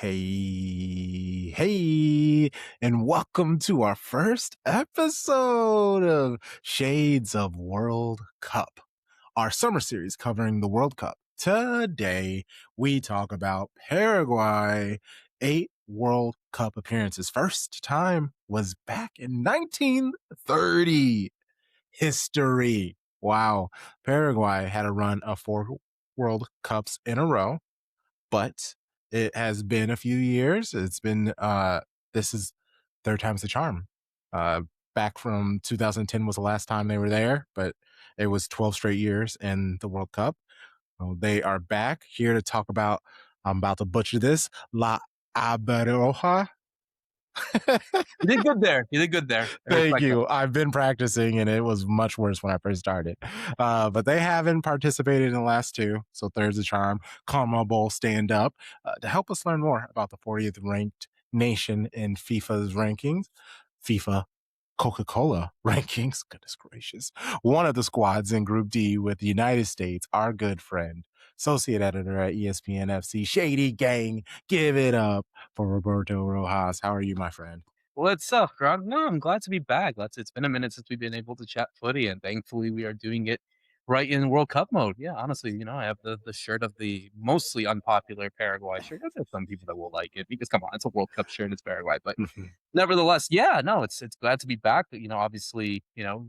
Hey, and welcome to our first episode of Shades of World Cup, our summer series covering the World Cup. Today, we talk about Paraguay, 8 World Cup appearances. First time was back in 1930. History. Wow. Paraguay had a run of 4 World Cups in a row, but it has been a few years. It's been this is third time's the charm. Uh, Back from 2010 was the last time they were there, but it was 12 straight years in the World Cup. So they are back here to talk about. I'm about to butcher this. La Aberoja. You did good there. You did good there. I Thank respect that. you. I've been practicing, and it was much worse when I first started. But they haven't participated in the last two, so there's a charm. Karma Bowl stand up to help us learn more about the 40th ranked nation in FIFA's rankings. FIFA Coca-Cola rankings. Goodness gracious. One of the squads in Group D with the United States, our good friend, associate editor at ESPN FC, Shady Gang. Give it up for Roberto Rojas. How are you, my friend? What's up, Grog? No, I'm glad to be back. It's been a minute since we've been able to chat footy, and thankfully we are doing it right in World Cup mode. Yeah, honestly, I have the shirt of the mostly unpopular Paraguay shirt. There's some people that will like it because come on, it's a World Cup shirt, it's Paraguay. But nevertheless, yeah, no, it's glad to be back. Obviously,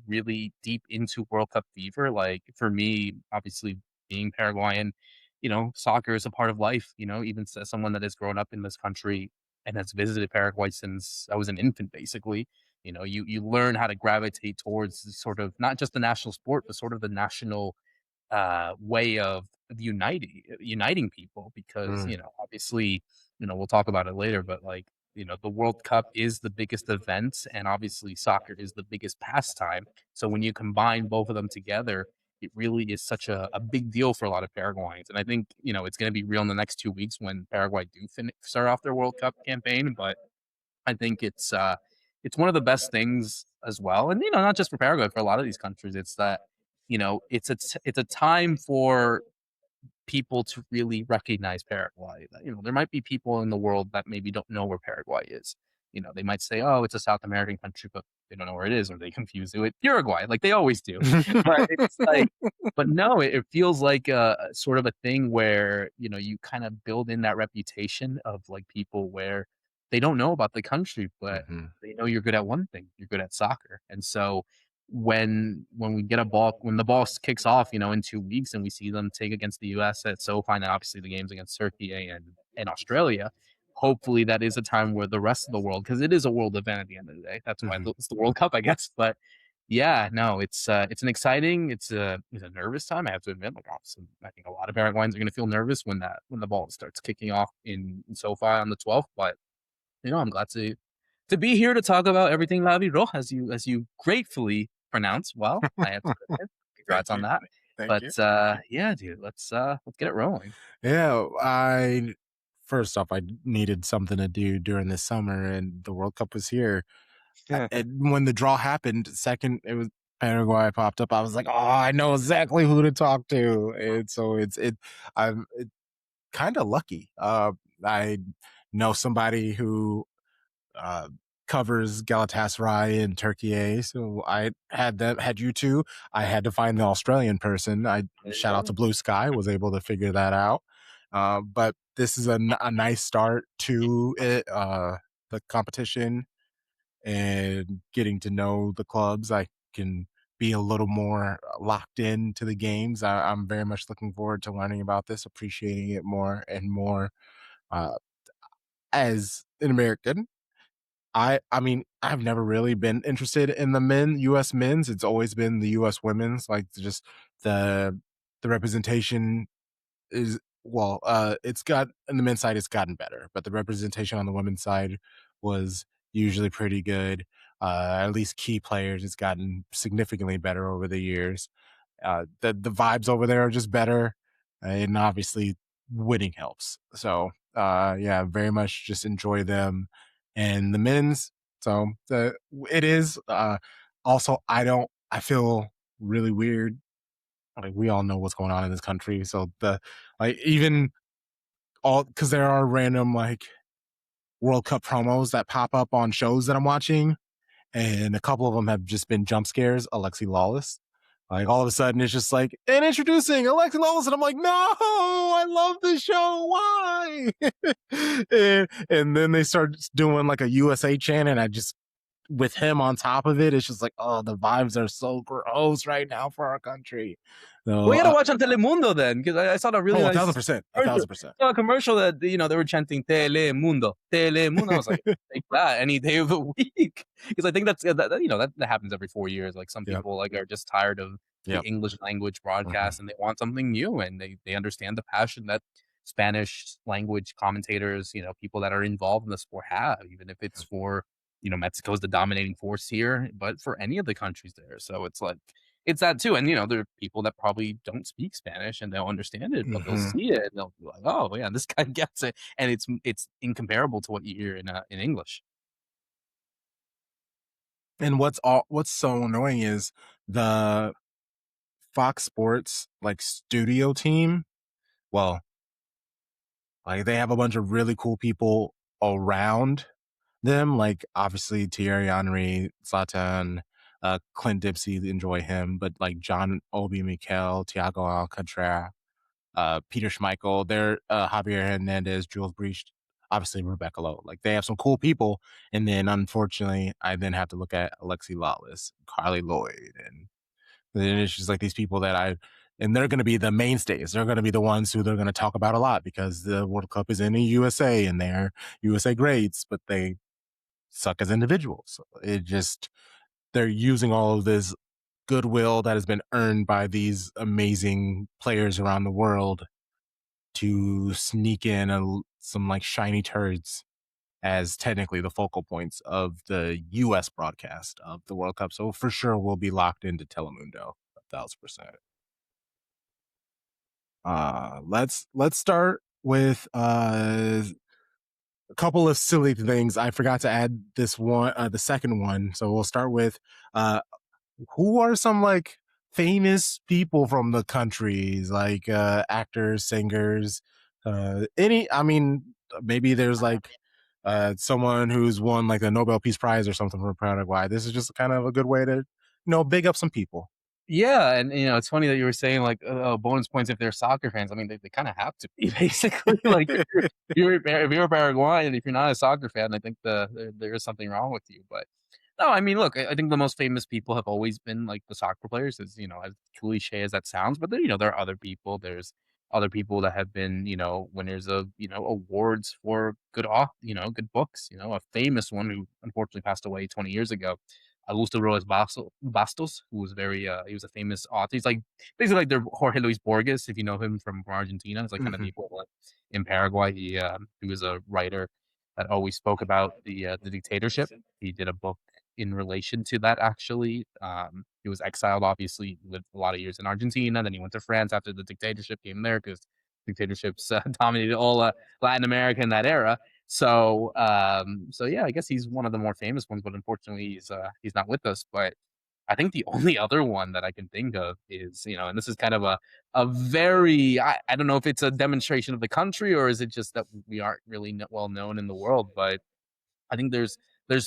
really deep into World Cup fever. Like for me, obviously being Paraguayan, soccer is a part of life. Even as someone that has grown up in this country and has visited Paraguay since I was an infant, basically. You learn how to gravitate towards sort of not just the national sport, but sort of the national way of uniting people because Mm. obviously we'll talk about it later, but like the World Cup is the biggest event, and obviously soccer is the biggest pastime. So when you combine both of them together, it really is such a big deal for a lot of Paraguayans. And I think it's going to be real in the next 2 weeks when Paraguay do start off their World Cup campaign. But I think it's one of the best things as well. And not just for Paraguay, for a lot of these countries, it's that it's a time for people to really recognize Paraguay. There might be people in the world that maybe don't know where Paraguay is. They might say, "Oh, it's a South American country," but they don't know where it is, or they confuse it with Uruguay, like they always do. But it's like, but no, it feels like a sort of a thing where you kind of build in that reputation of like people where they don't know about the country, but Mhm. they know you're good at one thing, you're good at soccer, and so when we get a ball when the ball kicks off, in 2 weeks, and we see them take against the US at SoFi, and obviously the games against Turkey and Australia, hopefully that is a time where the rest of the world, because it is a world event at the end of the day. That's why Mhm. it's the World Cup, I guess. But yeah, no, it's an exciting, it's a nervous time. I have to admit, like obviously, I think a lot of Paraguayans are going to feel nervous when the ball starts kicking off in SoFi on the 12th. But I'm glad to be here to talk about everything La Roja, as you gratefully pronounce. Well, I have to admit, Thank congrats on you. that. Thank you. But yeah, dude, let's get it rolling. Yeah, I first off, I needed something to do during the summer, and the World Cup was here. And when the draw happened, second it was Paraguay popped up. I was like, oh, I know exactly who to talk to, and so I'm kind of lucky. I know somebody who uh, covers Galatasaray in Turkey. So I had you two. I had to find the Australian person. I There you shout out to go. Blue Sky, was able to figure that out. But this is a nice start to it, the competition and getting to know the clubs. I can be a little more locked into the games. I'm very much looking forward to learning about this, appreciating it more and more. Uh, as an American, I mean, I've never really been interested in the US men's. It's always been the US women's, like just the the representation is it's got on the men's side it's gotten better, but the representation on the women's side was usually pretty good. At least key players, it's gotten significantly better over the years. The vibes over there are just better, and obviously winning helps. So yeah, very much just enjoy them and the men's. So it is also I feel really weird. Like we all know what's going on in this country, so the like even all because there are random like World Cup promos that pop up on shows that I'm watching, and a couple of them have just been jump scares. Alexi Lawless, like all of a sudden it's just like, and introducing Alexi Lawless, and I'm like, no, I love this show. Why? and then they start doing like a USA chant, and I just with him on top of it, it's just like, oh, the vibes are so gross right now for our country. Well, So, you gotta watch on Telemundo then, because I saw a really oh, a thousand nice percent, a commercial. thousand percent. Saw a commercial that they were chanting Telemundo, Telemundo. I was like, take that any day of the week, because I think that happens every 4 years. Like some Yep, people like are just tired of the yep. English language Mm-hmm. broadcast and they want something new, and they understand the passion that Spanish language commentators, people that are involved in the sport have, even if it's for Mexico's the dominating force here, but for any of the countries there. So it's like it's that too. And there are people that probably don't speak Spanish and they'll understand it, but they'll Mm-hmm. see it and they'll be like, "Oh yeah, this guy gets it." And it's incomparable to what you hear in English. And what's so annoying is the Fox Sports like studio team. Well, like they have a bunch of really cool people around them, like obviously Thierry Henry, Zlatan, Clint Dempsey, enjoy him, but like John Obi Mikel, Thiago Alcantara, Peter Schmeichel, they're Javier Hernandez, Jules Breach, obviously Rebecca Lowe. Like they have some cool people, and then unfortunately, I then have to look at Alexi Lawless, Carly Lloyd, and then it's just like these people that and they're going to be the mainstays. They're going to be the ones who they're going to talk about a lot because the World Cup is in the USA and they're USA greats, but they suck as individuals. It just, they're using all of this goodwill that has been earned by these amazing players around the world to sneak in some like shiny turds as technically the focal points of the US broadcast of the World Cup. So for sure we'll be locked into Telemundo 1,000%. Let's start with a couple of silly things. I forgot to add this one, the second one. So we'll start with uh, who are some like famous people from the countries, like actors, singers, any. I mean, maybe there's like someone who's won like a Nobel Peace Prize or something from Paraguay. This is just kind of a good way to big up some people. Yeah, and it's funny that you were saying like, oh, bonus points if they're soccer fans. I mean, they kind of have to be basically. Like if you're Paraguayan, if you're not a soccer fan, I think there is something wrong with you. But no, I mean, look, I think the most famous people have always been like the soccer players, as cliche as that sounds. But then there are other people. There's other people that have been winners of awards for good books. A famous one who unfortunately passed away 20 years ago, Augusto Rojas Bastos, who was he was a famous author. He's like basically like their Jorge Luis Borges, if you know him from Argentina. It's like kind of the Mm-hmm. equivalent in Paraguay. He was a writer that always spoke about the dictatorship. He did a book in relation to that actually. He was exiled, obviously, lived a lot of years in Argentina. Then he went to France after the dictatorship came there because dictatorships dominated all Latin America in that era. So yeah, I guess he's one of the more famous ones, but unfortunately he's not with us. But I think the only other one that I can think of is, and this is kind of a very I don't know if it's a demonstration of the country or is it just that we aren't really well known in the world, but I think there's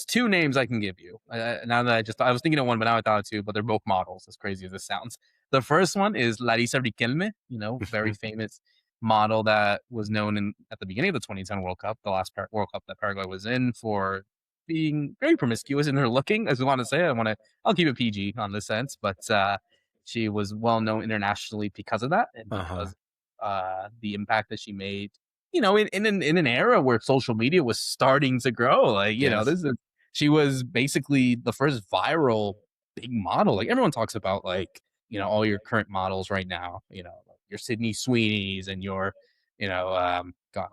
two names I can give you. Now that I was thinking of one, but now I thought of two, but they're both models. As crazy as this sounds, the first one is Larissa Riquelme, very famous model that was known at the beginning of the 2010 World Cup, the last World Cup that Paraguay was in, for being very promiscuous in her looking. As we want to say, I'll keep it PG on this sense, but she was well known internationally because of that and Uh huh. because the impact that she made in an era where social media was starting to grow, like, Yes. she was basically the first viral big model. Like everyone talks about like, all your current models right now, like your Sydney Sweeney's and your, God, I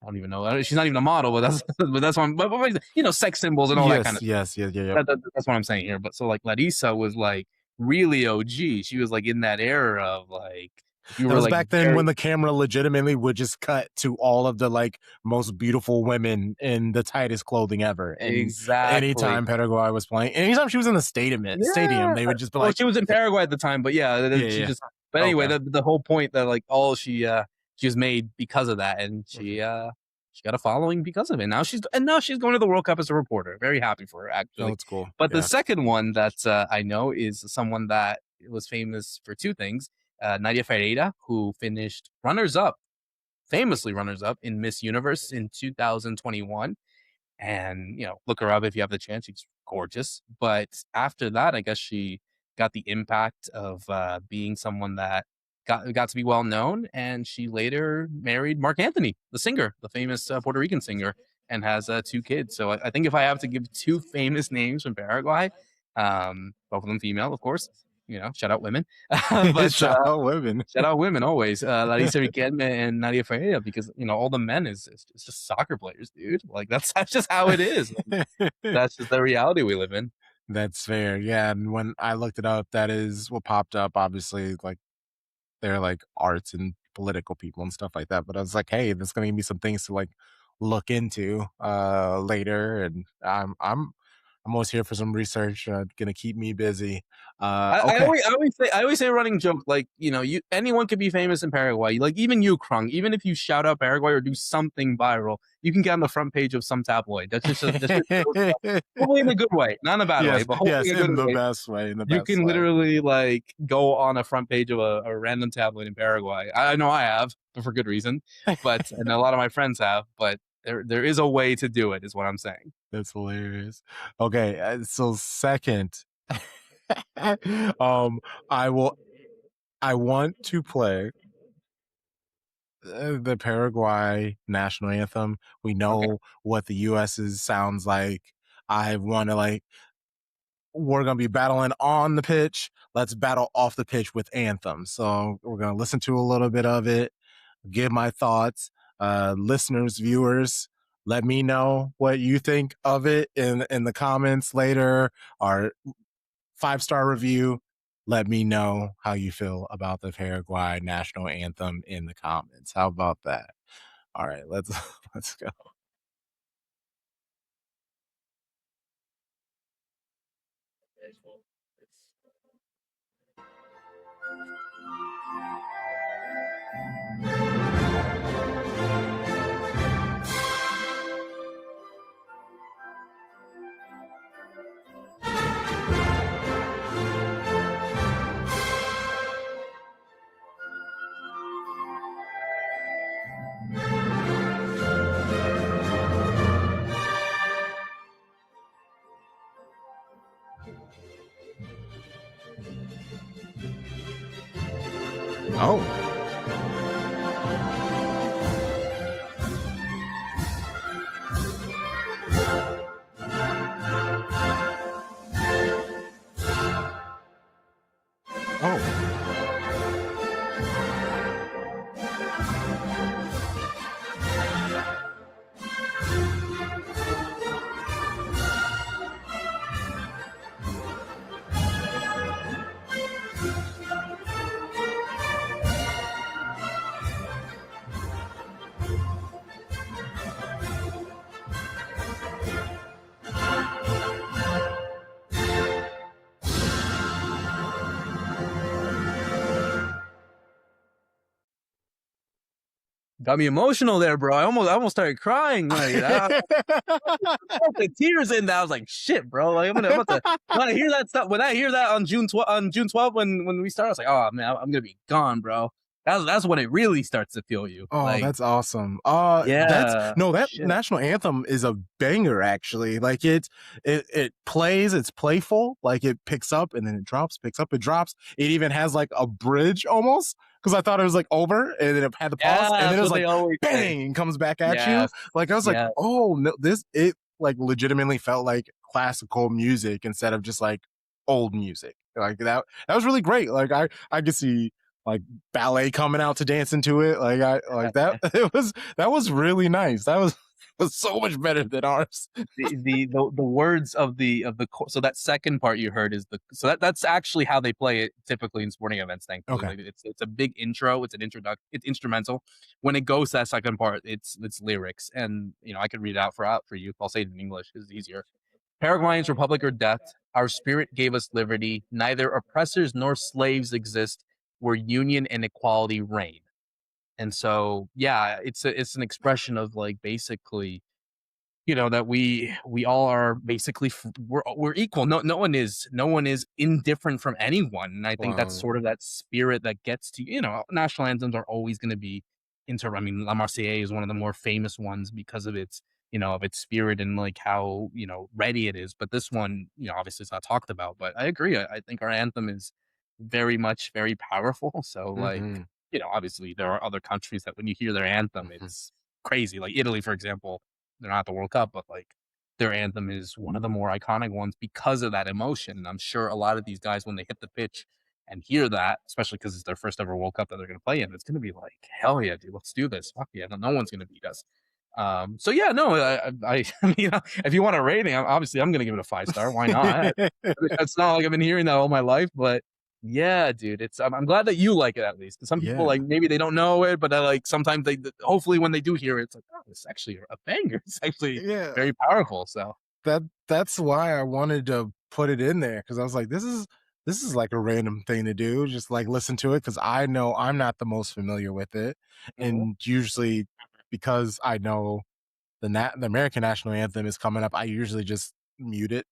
don't even know. She's not even a model, but that's, but that's what sex symbols and all that kind Yes. of Yes. Yeah. Yeah. Yep. that's what I'm saying here. But so like Larissa was like really OG. She was like in that era of like, if you That were was like back then when very the camera legitimately would just cut to all of the like most beautiful women in the tightest clothing ever. And exactly. anytime Paraguay was playing, anytime she was in the stadium, Yeah. they would just be Well, like, she was in Paraguay at the time, but yeah, yeah, she yeah. just. But anyway, Okay. the whole point that like all she was made because of that, and Mhm. she got a following because of it. Now she's going to the World Cup as a reporter. Very happy for her, Oh, actually. it's cool. But the Yeah. second one that I know is someone that was famous for two things: Nadia Ferreira, who finished runners up, famously runners up in Miss Universe in 2021, and look her up if you have the chance. She's gorgeous. But after that, I guess she got the impact of being someone that got to be well known, and she later married Mark Anthony, the singer, the famous Puerto Rican singer, and has two kids. So I think if I have to give two famous names from Paraguay, both of them female, of course, shout out women, but Shout out women. shout out women always. Larissa Riquelme and Nadia Ferreira, because all the men is it's just soccer players, dude. Like that's just how it is. Like, that's just the reality we live in. That's fair. Yeah, and when I looked it up, that is what popped up. Obviously, like they're like arts and political people and stuff like that. But I was like, hey, there's gonna give me some things to like look into later, and I'm always here for some research. Gonna keep me busy. I, I Okay. always I always say I always say a running joke, like, anyone could be famous in Paraguay. Like even you, Krung, even if you shout out Paraguay or do something viral, you can get on the front page of some tabloid. That's just hopefully in a good way, not in a bad way, Yes, but hopefully yes, in a good in the way. best way, in the You best can way. literally like go on a front page of a random tabloid in Paraguay. I know I have, but for good reason. But and a lot of my friends have, but there is a way to do it, is what I'm saying. That's hilarious. Okay, so second, I will. I want to play the Paraguay national anthem. We Okay. know what the U.S.'s sounds like. I want to like. We're gonna be battling on the pitch. Let's battle off the pitch with anthem. So we're gonna listen to a little bit of it, give my thoughts. Listeners, viewers, let me know what you think of it in the comments later. Our 5-star review. Let me know how you feel about the Paraguay national anthem in the comments. How about that? All right, let's let's go. Oh, oh, Got me emotional there, bro. I almost started crying. Like the tears in that. I was like, shit, bro. Like I'm about to when I hear that stuff. When I hear that on June 12th when we start, I was like, oh man, I'm gonna be gone, bro. That's when it really starts to feel you. Oh, Like, that's awesome. That's yeah, no, that shit. national anthem is a banger actually. Like it plays, it's playful, like it picks up and then it drops, picks up, it drops. It even has like a bridge almost because I thought it was like over and then it had the Yeah, pause and then that's it was what they like always say. bang and comes back at you. Yes, Like I was like, yeah. "Oh, no, this it like legitimately felt like classical music instead of just like old music." Like that was really great. Like I could see like ballet coming out to dance into it. Like I like that. That was really nice. That was so much better than ours. The words so that second part you heard is that's actually how they play it typically in sporting events. Thankfully, Okay. like it's a big intro, it's an introduction, it's instrumental. When it goes to that second part, it's lyrics, and I could read it out for you. I'll say it in English because it's easier. Paraguayans, republic or death, our spirit gave us liberty. Neither oppressors nor slaves exist where union and equality reign. And so, yeah, it's an expression of, like, basically, that we all are basically we're equal. No one is indifferent from anyone, and I think that's Wow. sort of that spirit that gets to national anthems are always gonna be I mean, La Marseillaise is one of the more famous ones because of its spirit and, like, how, ready it is, but this one, obviously it's not talked about, but I agree. I think our anthem is very much very powerful, so, like, Mhm, obviously, there are other countries that when you hear their anthem, mhm. it's crazy, like Italy, for example. They're not at the World Cup, but, like, their anthem is one of the more iconic ones because of that emotion, and I'm sure a lot of these guys, when they hit the pitch and hear that, especially because it's their first ever World Cup that they're gonna play in, it's gonna be like, "Hell yeah, dude, let's do this. Fuck yeah, no one's gonna beat us." So yeah, no, I mean, if you want a rating, obviously, I'm gonna give it a 5 star, why not? It's not like I've been hearing that all my life, but yeah, dude, I'm glad that you like it at least. 'Cause some people, Yeah, like, maybe they don't know it, but I like, sometimes hopefully when they do hear it, it's like, "Oh, it's actually a banger." It's actually yeah. very powerful, so That's why I wanted to put it in there because I was like, this is like a random thing to do, just like listen to it because I know I'm not the most familiar with it, mhm. and usually because I know the American national anthem is coming up, I usually just mute it,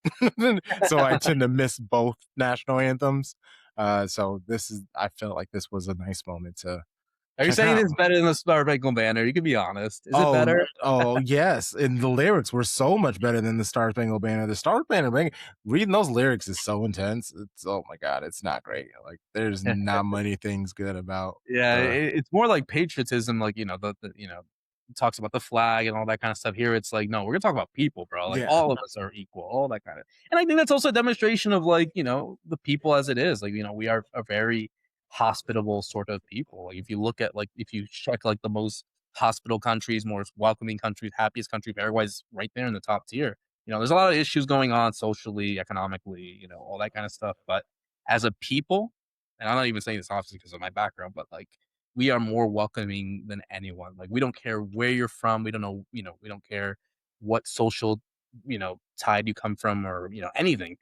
so I tend to miss both national anthems. So I felt like this was a nice moment to Are you check saying out. it's better than the Star Spangled Banner? You can be honest. Is it Oh, better? oh, yes, and the lyrics were so much better than the Star Spangled Banner. The Star Spangled Banner, reading those lyrics is so intense. It's oh my god, it's not great. Like, there's not many things good about Yeah, the it's more like patriotism, like, it talks about the flag and all that kinda stuff. Here, it's like, "No, we're gonna talk about people, bro, like, yeah, all of us are equal," all that kinda, and I think that's also a demonstration of, like, the people as it is, like, we are a very hospitable sort of people. Like, if you look at, like, if you check, like, the most hospitable countries, most welcoming countries, happiest country, Paraguay's right there in the top tier. There's a lot of issues going on socially, economically, all that kinda stuff, but as a people, and I'm not even saying this obviously because of my background, but, like, we are more welcoming than anyone. Like, we don't care where you're from. We don't know, we don't care what social, tide you come from, or, anything.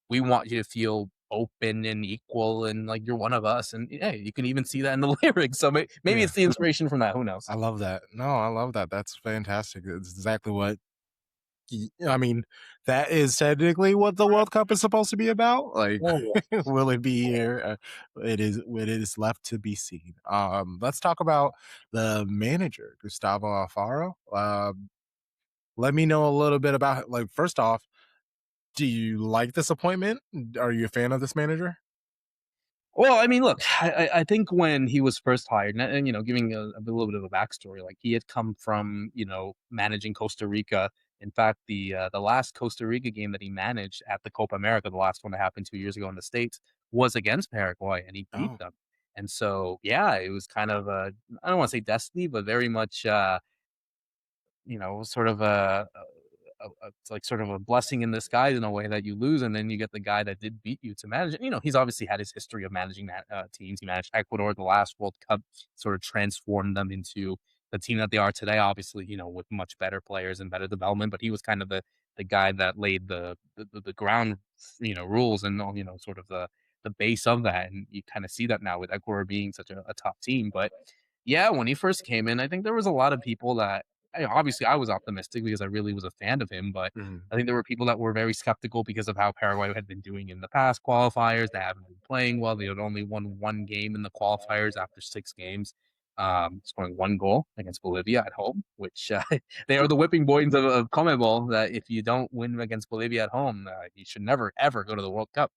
We want you to feel open and equal and like you're one of us. And hey, you can even see that in the lyrics. So maybe yeah. it's the inspiration from that. Who knows? I love that. No, I love that. That's fantastic. It's exactly what I mean, that is technically what the World Cup is supposed to be about. Like, Oh, will it be here? It is left to be seen. Let's talk about the manager, Gustavo Alfaro. Let me know a little bit about, like, first off, do you like this appointment? Are you a fan of this manager? well, I mean, look, I think when he was first hired, and giving a little bit of a backstory, like, he had come from managing Costa Rica. In fact, the last Costa Rica game that he managed at the Copa America, the last one that happened 2 years ago in the States, was against Paraguay, and he beat Oh, them. And so, yeah, it was kind of a, I don't want to say destiny, but very much sort of it's like sort of a blessing in disguise in a way that you lose, and then you get the guy that did beat you to manage it. He's obviously had his history of managing that teams. He managed Ecuador the last World Cup, sort of transformed them into the team that they are today. Obviously, with much better players and better development. But he was kind of the guy that laid the ground, rules and all, sort of the base of that. And you kind of see that now with Ecuador being such a top team. But yeah, when he first came in, I think there was a lot of people that obviously, I was optimistic because I really was a fan of him, but mhm. I think there were people that were very skeptical because of how Paraguay had been doing in the past qualifiers. They haven't been playing well. They had only won 1 game in the qualifiers after 6 games, scoring 1 goal against Bolivia at home, which, they are the whipping boys of CONMEBOL, that if you don't win against Bolivia at home, you should never, ever go to the World Cup.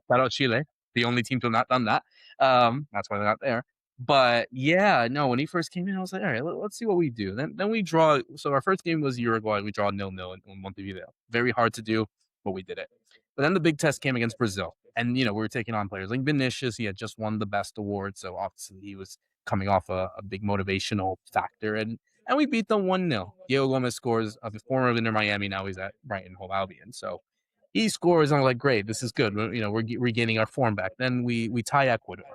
Shout out Chile, the only team to have not done that. That's why they're not there. But yeah, no, when he first came in, I was like, all right, let's see what we do. Then we draw. So our first game was Uruguay. We draw 0-0 in Montevideo. Very hard to do, but we did it. But then the big test came against Brazil. And, we were taking on players like Vinicius. He had just won the best award. So obviously he was coming off a big motivational factor. And we beat them 1-0. Diego Gomez scores, a former of Inter Miami. Now he's at Brighton Hove Albion. So he scores. And I'm like, great, this is good. We're regaining our form back. Then we tie Ecuador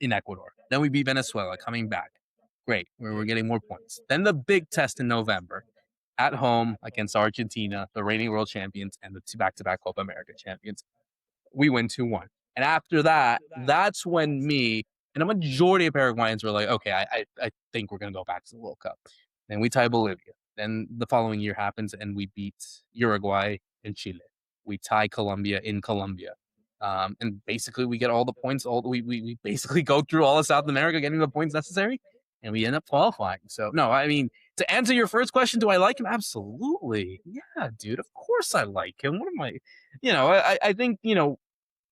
in Ecuador. Then we beat Venezuela coming back. Great. We're getting more points. Then the big test in November at home against Argentina, the reigning world champions and the back to back Copa America champions. We win 2-1. And after that, that's when me And a majority of Paraguayans were like, okay, I think we're gonna go back to the World Cup. Then we tie Bolivia. Then the following year happens and we beat Uruguay and Chile. We tie Colombia in Colombia. And basically we get all the points, all we basically go through all of South America getting the points necessary and we end up qualifying. So no, I mean to answer your first question, do I like him? Absolutely. Yeah, dude. Of course I like him. What am I? I think,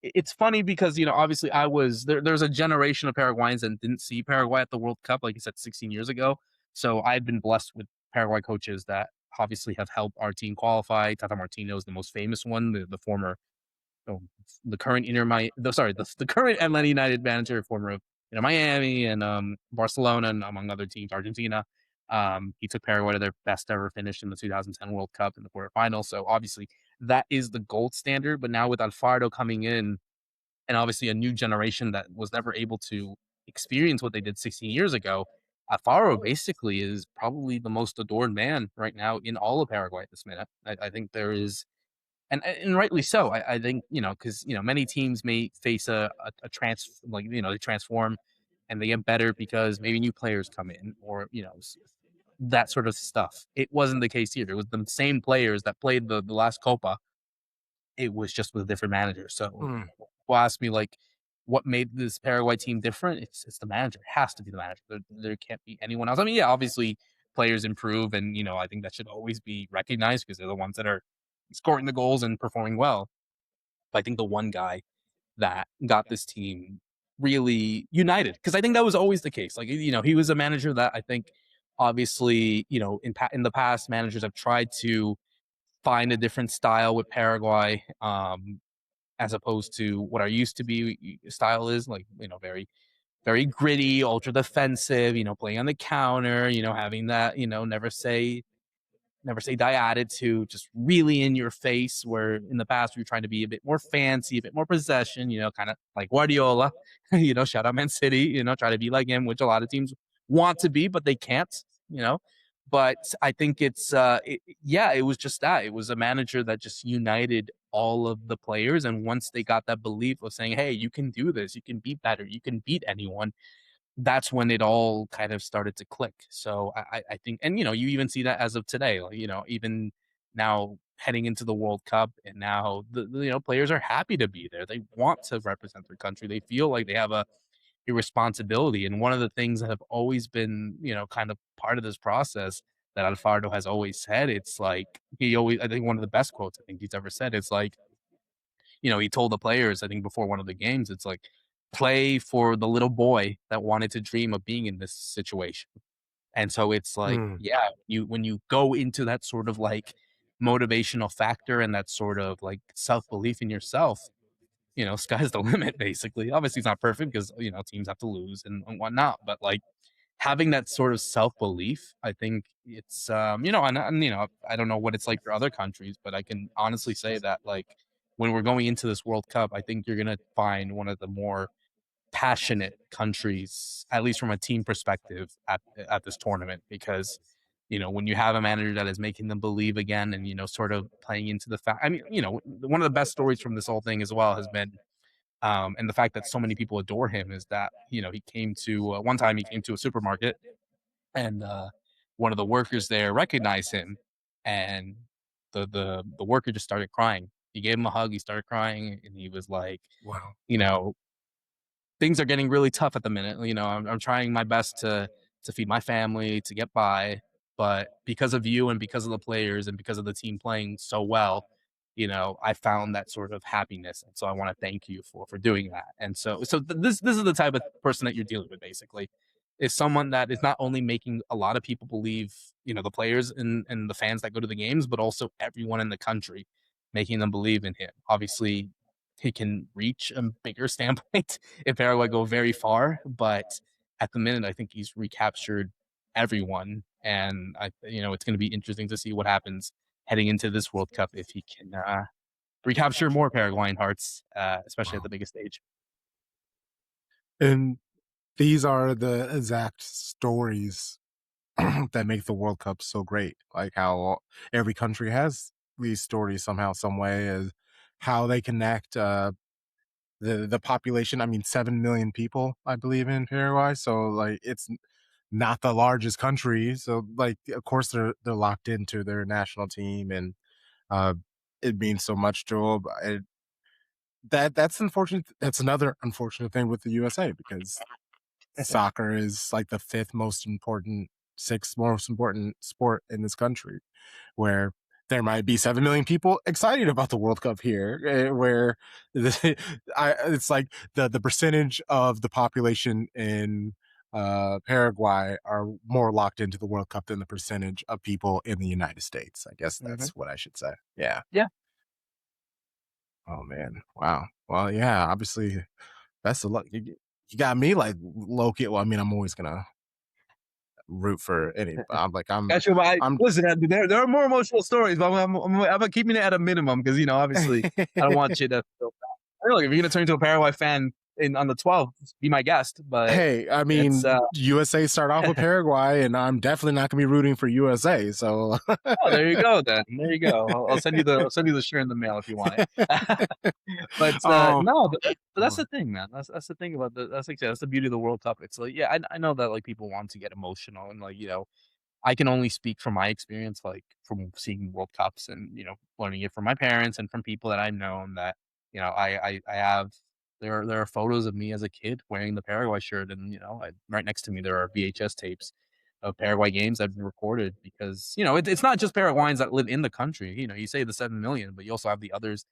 it's funny because, obviously I was there's a generation of Paraguayans that didn't see Paraguay at the World Cup, like you said, 16 years ago. So I've been blessed with Paraguay coaches that obviously have helped our team qualify. Tata Martino is the most famous one, the former oh, the current the current Atlanta United manager, former of Miami and Barcelona, and among other teams, Argentina. He took Paraguay to their best ever finish in the 2010 World Cup in the quarterfinals. So obviously that is the gold standard. But now with Alfaro coming in, and obviously a new generation that was never able to experience what they did 16 years ago, Alfaro basically is probably the most adored man right now in all of Paraguay at this minute. I think there is and rightly so. I think because many teams may face a they transform and they get better because maybe new players come in or that sort of stuff. It wasn't the case here. It was the same players that played the last Copa. It was just with a different manager. So Mm, people ask me like, what made this Paraguay team different? It's the manager. It has to be the manager. There can't be anyone else. I mean, yeah, obviously players improve, and I think that should always be recognized because they're the ones that are scoring the goals and performing well. But I think the one guy that got this team really united, because I think that was always the case. Like he was a manager that I think obviously in the past managers have tried to find a different style with Paraguay. As opposed to what our used to be style is like, very, very gritty, ultra defensive, playing on the counter, having that, never say die attitude, just really in your face. Where in the past we were trying to be a bit more fancy, a bit more possession, kind of like Guardiola, shout out Man City, try to be like him, which a lot of teams want to be, but they can't, you know. But I think yeah, it was just that. It was a manager that just united all of the players. And once they got that belief of saying, hey, you can do this, you can be better, you can beat anyone, that's when it all kind of started to click. So I think, and you even see that as of today, like, even now heading into the World Cup, and now the players are happy to be there. They want to represent their country. They feel like they have a responsibility. And one of the things that have always been, kind of part of this process that Alfaro has always said, it's like I think one of the best quotes I think he's ever said, it's like, he told the players, I think before one of the games, it's like, play for the little boy that wanted to dream of being in this situation. And so it's like, mm, yeah, when you go into that sort of like motivational factor and that sort of like self belief in yourself, sky's the limit, basically. Obviously, it's not perfect because, teams have to lose and whatnot, but like having that sort of self belief, I think it's, I don't know what it's like for other countries, but I can honestly say that like when we're going into this World Cup, I think you're going to find one of the more passionate countries, at least from a team perspective, at this tournament. Because when you have a manager that is making them believe again, and sort of playing into the fact. I mean, one of the best stories from this whole thing as well has been, and the fact that so many people adore him is that he came to one time he came to a supermarket, and one of the workers there recognized him, and the worker just started crying. He gave him a hug. He started crying, and he was like, wow. you know, things are getting really tough at the minute. I'm trying my best to feed my family, to get by, but because of you and because of the players and because of the team playing so well, I found that sort of happiness, and so I want to thank you for doing that. And this is the type of person that you're dealing with, basically, is someone that is not only making a lot of people believe, the players and the fans that go to the games, but also everyone in the country, making them believe in him. Obviously, he can reach a bigger standpoint if Paraguay go very far, but at the minute, I think he's recaptured everyone, and it's going to be interesting to see what happens heading into this World Cup if he can recapture more Paraguayan hearts, especially at Wow. the biggest stage. And these are the exact stories that make the World Cup so great. Like how every country has these stories somehow, some way, as how they connect. the population. I mean, 7 million people, I believe, in Paraguay. So like, it's not the largest country. So like, of course, they're locked into their national team, and uh, it means so much to them. That's unfortunate. That's another unfortunate thing with the USA, because soccer is like the fifth most important, sixth most important sport in this country, where there might be 7 million people excited about the World Cup here, where it's like the percentage of the population in Paraguay are more locked into the World Cup than the percentage of people in the United States. I guess Mhm. that's what I should say. Yeah. Yeah. Oh man. Wow. Well, yeah. Obviously, best of luck. You got me like low key. Well, I mean, I'm always gonna root for any. I'm like Got you. But I'm. listen, there are more emotional stories, but I'm keeping it at a minimum because obviously, I don't want you to feel bad. Look, if you're gonna turn into a Paraguay fan on the 12th, be my guest. But Hey, I it's mean, USA start off with Paraguay, and I'm definitely not gonna be rooting for USA. So, oh, there you go. Then there you go. I'll send you the shirt in the mail if you want it. But um, no, but that's oh, the thing, man. That's the thing about that's like I said, that's the beauty of the World Cup. It's like, yeah, I know that like people want to get emotional and like I can only speak from my experience, like, from seeing World Cups and, learning it from my parents and from people that I've known that, I have there are photos of me as a kid wearing the Paraguay shirt and, right next to me, there are VHS tapes of Paraguay games I've recorded because, it's not just Paraguayans that live in the country, you say the 7 million, but you also have the others,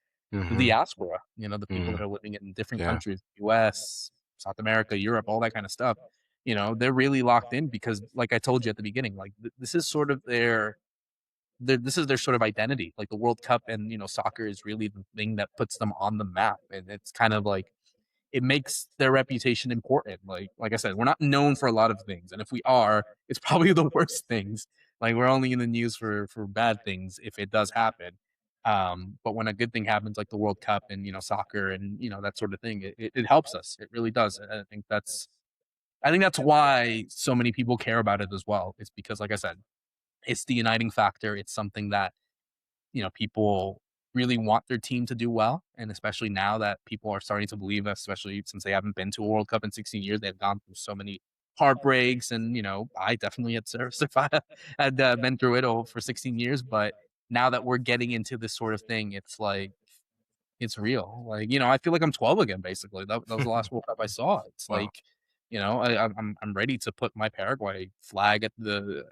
the hmm diaspora, the people that mm, are living in different yeah, countries, US, South America, Europe, all that kind of stuff. They're really locked in because, like I told you at the beginning, like this is sort of this is their sort of identity. Like the World Cup and soccer is really the thing that puts them on the map, and it's kind of like it makes their reputation important. Like I said, we're not known for a lot of things, and if we are, it's probably the worst things. Like we're only in the news for bad things if it does happen. But when a good thing happens, like the World Cup and soccer and that sort of thing, it helps us. It really does. And I think that's why so many people care about it as well. It's because, like I said, it's the uniting factor. It's something that, people really want their team to do well. And especially now that people are starting to believe, especially since they haven't been to a World Cup in 16 years, they've gone through so many heartbreaks. And, I definitely had survived, had been through it all for 16 years. But now that we're getting into this sort of thing, it's like, it's real. Like, I feel like I'm 12 again, basically. That was the last World Cup I saw. It's wow, like, I'm ready to put my Paraguay flag at the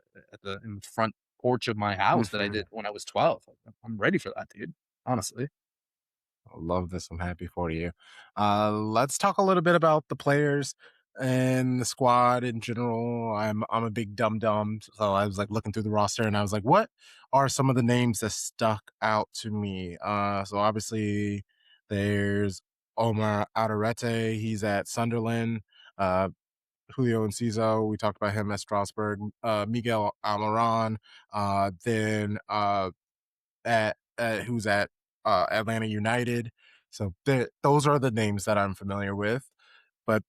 in front porch of my house that I hmm did when I was 12. Like, I'm ready for that, dude. Honestly. I love this. I'm happy for you. Let's talk a little bit about the players and the squad in general. I'm a big dum dum, so I was like looking through the roster, and I was like, what are some of the names that stuck out to me? So obviously there's Omar Adarete. He's at Sunderland. Uh, Julio Enciso, we talked about him at Strasbourg. Miguel Almiron. Then at who's at Atlanta United. So those are the names that I'm familiar with. But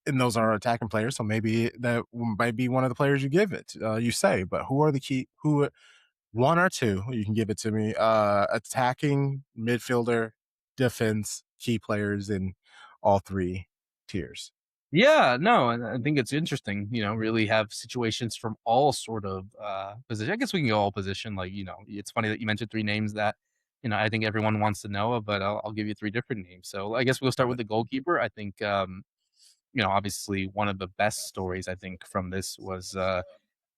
and those are attacking players, so maybe that might be one of the players you give it. You say, but who are the key? Who one or two? You can give it to me. Attacking midfielder, defense, key players in all three tiers. Yeah, no, and I think it's interesting, really have situations from all sort of position. I guess we can go all position. Like, it's funny that you mentioned three names that, I think everyone wants to know, but I'll give you three different names. So I guess we'll start with But the goalkeeper. I think obviously one of the best stories I think from this was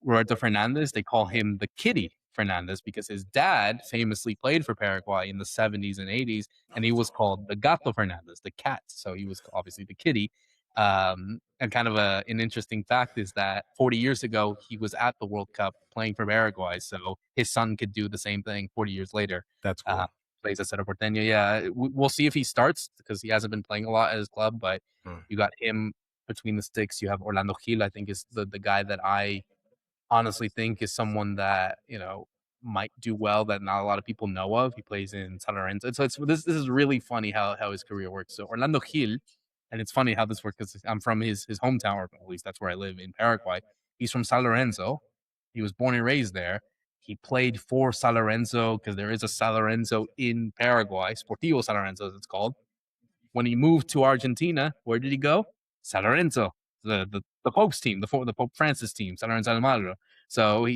Roberto Fernandez. They call him the Kitty Fernandez because his dad famously played for Paraguay in the 70s and 80s, and he was called the Gato Fernandez, the cat. So he was obviously the kitty. And kind of an interesting fact is that 40 years ago, he was at the World Cup playing for Paraguay. So his son could do the same thing 40 years later. that's Uh, cool. Plays at Cerro Porteño. Yeah, we'll see if he starts because he hasn't been playing a lot at his club, but Mm. you got him between the sticks. You have Orlando Gil, I think is the guy that I honestly think is someone that, might do well that not a lot of people know of. He plays in San Lorenzo. So this is really funny how his career works. So Orlando Gil, and it's funny how this works because I'm from his hometown, or at least that's where I live in Paraguay. He's from San Lorenzo. He was born and raised there. He played for San Lorenzo because there is a San Lorenzo in Paraguay, Sportivo San Lorenzo as it's called. When he moved to Argentina, where did he go? San Lorenzo, the Pope's team, the Pope Francis team, San Lorenzo de Madro. So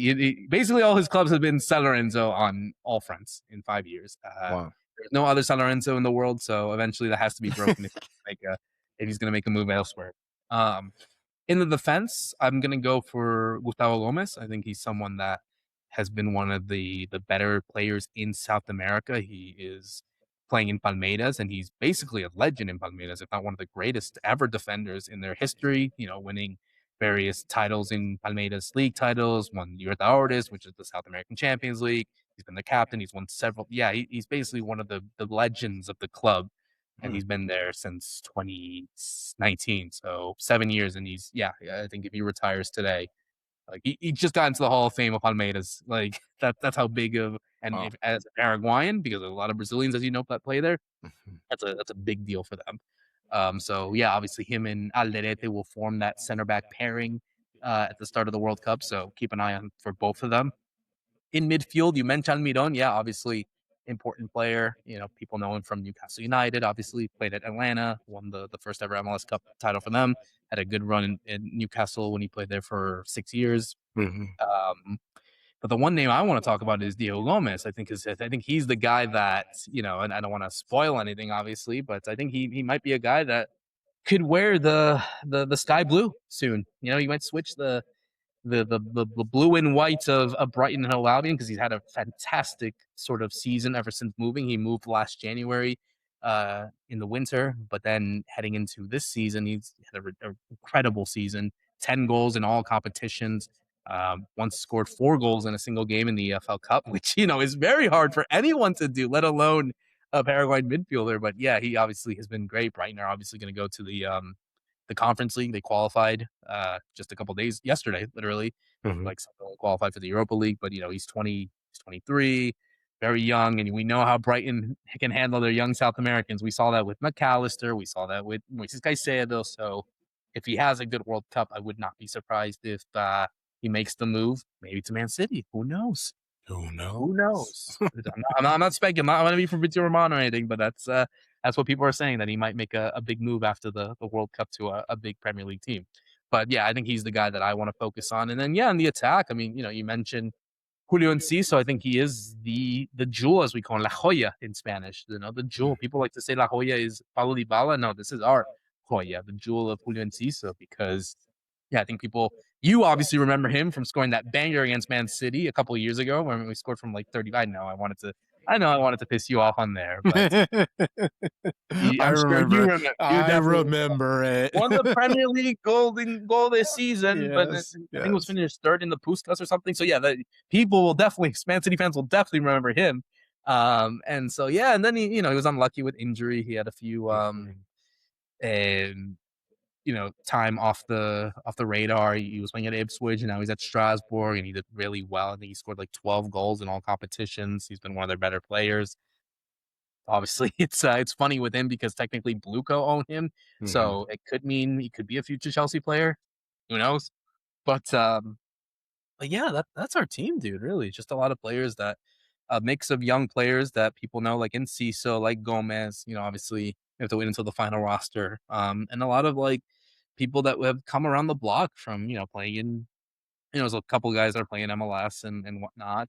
basically all his clubs have been San Lorenzo on all fronts in 5 years. Wow. There's no other San Lorenzo in the world, so eventually that has to be broken if he's going to make a move elsewhere. Um, in the defense, I'm gonna go for Gustavo Gomez. I think he's someone that has been one of the better players in South America. He is playing in Palmeiras, and he's basically a legend in Palmeiras, if not one of the greatest ever defenders in their history. You know, winning various titles in Palmeiras league titles, won Libertadores, which is the South American Champions League. He's been the captain. He's won several. Yeah, he's basically one of the legends of the club, and Mm, he's been there since 2019, so 7 years, and I think if he retires today, like, he just got into the Hall of Fame of Palmeiras, like, that's how big of and wow. if as a Paraguayan, because there's a lot of Brazilians, as you know, that play there, Mhm. that's a big deal for them. So, yeah, obviously, him and Alderete will form that center back pairing, at the start of the World Cup, so keep an eye on for both of them. In midfield, you mentioned Miron. Yeah, obviously important player. You know, people know him from Newcastle United. Obviously, played at Atlanta, won the first ever MLS Cup title for them. Had a good run in Newcastle when he played there for 6 years. Mhm. Um, but the one name I want to talk about is Diego Gomez. I think he's the guy that and I don't want to spoil anything, obviously, but I think he might be a guy that could wear the sky blue soon. You know, he might switch the blue and white of Brighton and Hove Albion, because he's had a fantastic sort of season ever since moving. He moved last January in the winter, but then heading into this season, he's had an incredible season. 10 goals in all competitions. Once scored 4 goals in a single game in the EFL Cup, which is very hard for anyone to do, let alone a Paraguayan midfielder. But yeah, he obviously has been great. Brighton are obviously going to go to the Conference League. They qualified just a couple days yesterday, literally. Mhm. Like qualified for the Europa League, but he's 20, he's 23, very young, and we know how Brighton can handle their young South Americans. We saw that with McAllister, we saw that with Moises Caicedo. So if he has a good World Cup, I would not be surprised if he makes the move, maybe to Man City. Who knows? Who Who knows? knows? I'm not speculating. I'm not going to be from Fabrizio Romano or anything, but that's what people are saying, that he might make a big move after the World Cup to a big Premier League team. But yeah, I think he's the guy that I want to focus on. And then in the attack, I mean, you mentioned Julio Enciso. I think he is the jewel, as we call him, La Joya in Spanish. The jewel. People like to say La Joya is Paulo Dybala. No, this is our Joya, the jewel of Julio Enciso, because I think you obviously remember him from scoring that banger against Man City a couple of years ago when we scored from like 30. I know I wanted to piss you off on there, but I I'm sure you remember. remember. You I definitely remember. remember it. Won the Premier League golden goal this season, but Yes, I think it was yes. finished third in the Puskas or something. So yeah, people will definitely, Man City fans will definitely remember him. And so yeah, and then he was unlucky with injury. He had a few Mhm, and time off the radar. He was playing at Ipswich, and now he's at Strasbourg, and he did really well. I think he scored like 12 goals in all competitions. He's been one of their better players. Obviously, it's funny with him because technically Bluco own him, mhm, so it could mean he could be a future Chelsea player. Who knows? But yeah, that's our team, dude. Really, just a lot of players, that a mix of young players that people know, like Enciso, like Gomez. Obviously, you have to wait until the final roster. And a lot of like people that have come around the block from playing in. There's a couple guys that are playing MLS and whatnot.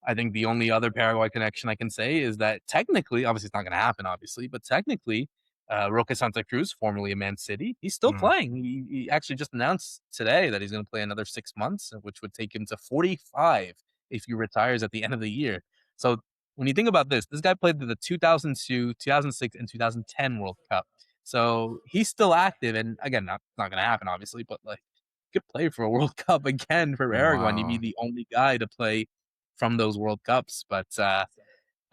I think the only other Paraguay connection I can say is that technically, obviously, it's not going to happen, obviously, but technically, Roque Santa Cruz, formerly of Man City, he's still mhm. playing. He actually just announced today that he's going to play another 6 months, which would take him to 45 if he retires at the end of the year. So when you think about this guy played the 2002, 2006, and 2010 World Cup. So he's still active, and again, not going to happen, obviously, but like, could play for a World Cup again for Paraguay. He'd be Wow. the only guy to play from those World Cups. But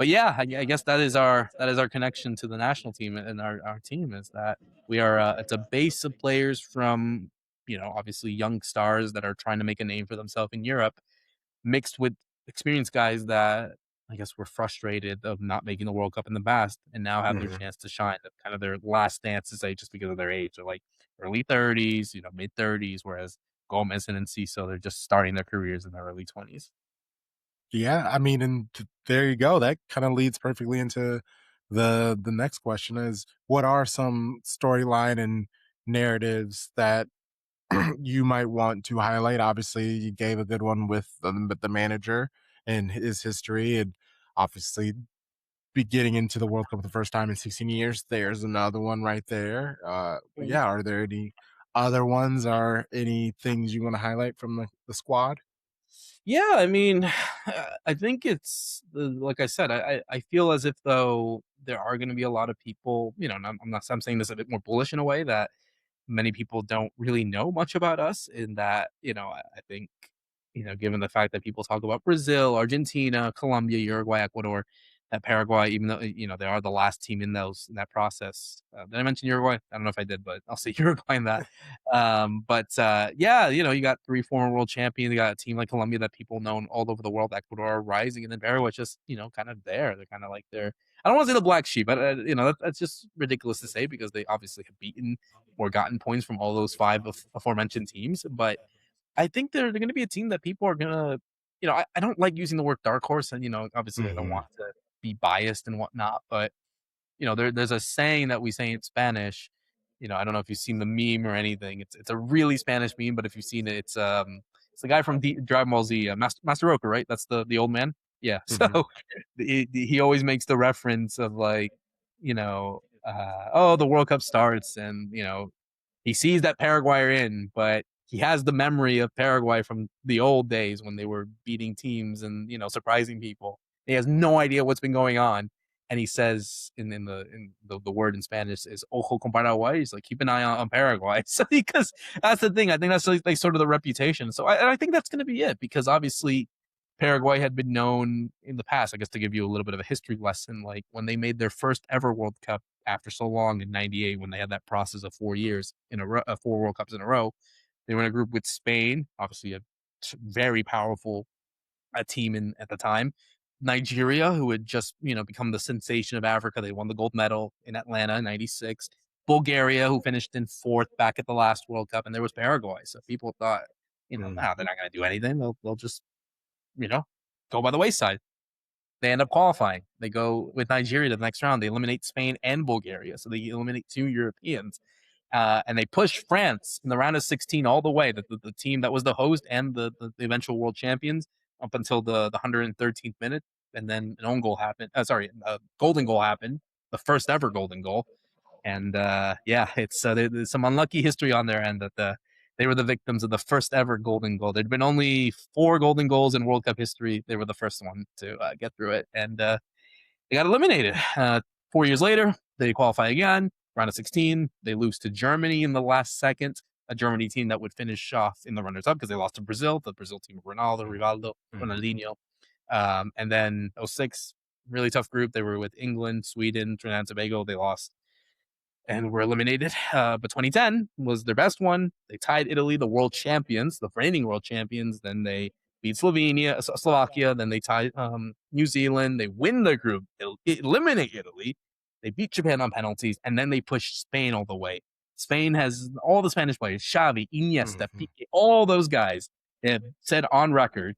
yeah, I guess that is our connection to the national team, and our team is that we are it's a base of players from obviously young stars that are trying to make a name for themselves in Europe, mixed with experienced guys that I guess were frustrated of not making the World Cup in the past, and now have their Mhm. chance to shine. Kind of their last dance to say, just because of their age. They're like early 30s, mid 30s, whereas Gomez and Enciso, they're just starting their careers in their early 20s. Yeah, I mean, and there you go. That kind of leads perfectly into The next question is, what are some storyline and narratives that you might want to highlight? Obviously, you gave a good one with the manager and his history, and obviously be getting into the World Cup for the first time in 16 years. There's another one right there. But yeah, are there any other ones or any things you want to highlight from the squad? Yeah, I mean, I think like I said, I feel as if though there are going to be a lot of people, and I'm saying this a bit more bullish in a way that many people don't really know much about us in that, I think, given the fact that people talk about Brazil, Argentina, Colombia, Uruguay, Ecuador, that Paraguay, even though, they are the last team in that process. Did I mention Uruguay? I don't know if I did, but I'll say Uruguay in that. But yeah, you got three former world champions. You got a team like Colombia that people know all over the world, Ecuador are rising, and then Paraguay just, kind of there. They're kind of like I don't want to say the black sheep, but that's just ridiculous to say because they obviously have beaten or gotten points from all those five aforementioned teams. But I think they're going to be a team that people are going to, I don't like using the word dark horse, and obviously I don't Mhm, want to be biased and whatnot, but there's a saying that we say in Spanish. I don't know if you've seen the meme or anything. It's a really Spanish meme, but if you've seen it, it's the guy from Dragon Ball Z, Master Roker, right? That's the old man. Yeah. So mhm, he always makes the reference of like, oh, the World Cup starts, and he sees that Paraguay are in, but he has the memory of Paraguay from the old days when they were beating teams and surprising people. He has no idea what's been going on, and he says in the word in Spanish is "ojo con Paraguay." He's like, keep an eye on Paraguay. So because that's the thing, I think that's like sort of the reputation. So I think that's going to be it because obviously Paraguay had been known in the past. I guess to give you a little bit of a history lesson, like when they made their first ever World Cup after so long in '98, when they had that process of 4 years in a row, 4 World Cups in a row, they were in a group with Spain, obviously a very powerful team at the time. Nigeria, who had just become the sensation of Africa, they won the gold medal in Atlanta in '96. Bulgaria, who finished in fourth back at the last World Cup, and there was Paraguay. So people thought, mhm, they're not going to do anything. They'll just you know go by the wayside. They end up qualifying. They go with Nigeria to the next round. They eliminate Spain and Bulgaria, so they eliminate two Europeans, and they push France in the round of 16 all the way. The team that was the host and the eventual world champions up until the 113th minute, and then an own goal happened. Sorry, a golden goal happened, the first ever golden goal, and yeah, it's there's some unlucky history on their end that they were the victims of the first ever golden goal. There'd been only four golden goals in World Cup history. They were the first one to get through it, and they got eliminated. 4 years later, they qualify again, round of 16. They lose to Germany in the last second, a Germany team that would finish off in the runners up because they lost to Brazil, the Brazil team of Ronaldo, Rivaldo, mhm, Ronaldinho. And then '06, really tough group. They were with England, Sweden, Trinidad and Tobago. They lost and were eliminated. But 2010 was their best one. They tied Italy, the world champions, the reigning world champions. Then they beat Slovakia. Then they tied New Zealand. They win their group, eliminate Italy. They beat Japan on penalties, and then they push Spain all the way. Spain has all the Spanish players, Xavi, Iniesta, mhm, Pique, all those guys have said on record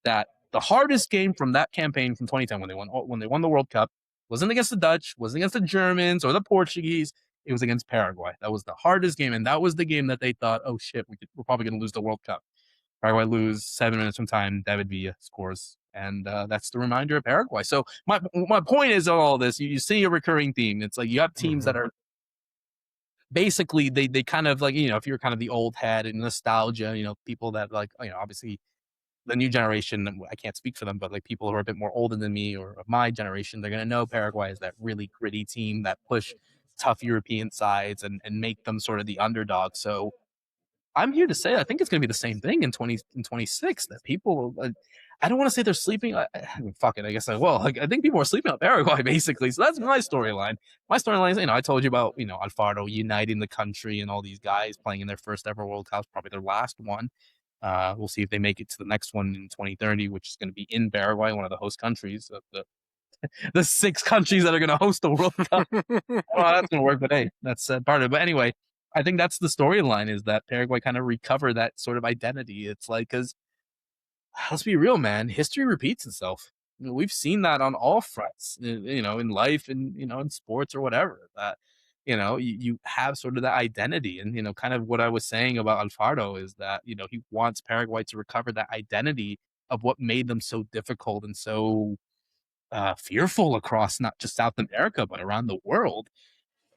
that the hardest game from that campaign from 2010 when they won the World Cup wasn't against the Dutch, wasn't against the Germans or the Portuguese. It was against Paraguay. That was the hardest game, and that was the game that they thought, oh shit, we're probably going to lose the World Cup. Paraguay lose 7 minutes from time. David Villa scores, and that's the reminder of Paraguay. So my point is all this. You see a recurring theme. It's like you have teams that mhm, are basically they kind of like if you're kind of the old head and nostalgia, people that like obviously the new generation, I can't speak for them, but like people who are a bit more older than me or of my generation, they're going to know Paraguay is that really gritty team that push tough European sides and make them sort of the underdog. So I'm here to say I think it's going to be the same thing in 26 that people. I don't want to say they're sleeping. Fuck it. I guess I will. Like, I think people are sleeping on Paraguay basically. So that's my storyline. My storyline is, I told you about, Alfaro uniting the country and all these guys playing in their first ever World Cup, probably their last one. We'll see if they make it to the next one in 2030, which is going to be in Paraguay, one of the host countries of the six countries that are going to host the World Cup. Well, that's going to work, but hey, that's part of it. But anyway, I think that's the storyline is that Paraguay kind of recover that sort of identity. It's like, because let's be real, man, history repeats itself. We've seen that on all fronts, in life and, in sports or whatever, that, you have sort of that identity. And, kind of what I was saying about Alfaro is that, he wants Paraguay to recover that identity of what made them so difficult and so fearful across not just South America, but around the world.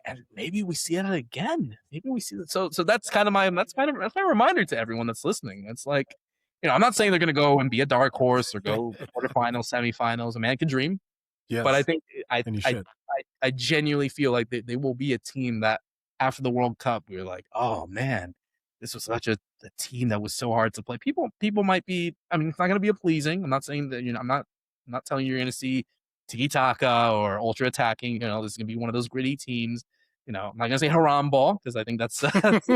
And maybe we see it again. Maybe we see that. So that's my reminder to everyone that's listening. It's like, I'm not saying they're going to go and be a dark horse or go quarterfinals, semifinals. A man can dream, but I Yes, think I and you I should. I genuinely feel like they will be a team that after the World Cup, we are like, oh man, this was such a team that was so hard to play. People might be. I mean, it's not going to be a pleasing. I'm not saying that. I'm not telling you you're going to see tiki taka or ultra attacking. This is going to be one of those gritty teams. I'm not going to say haram ball because I think that's That's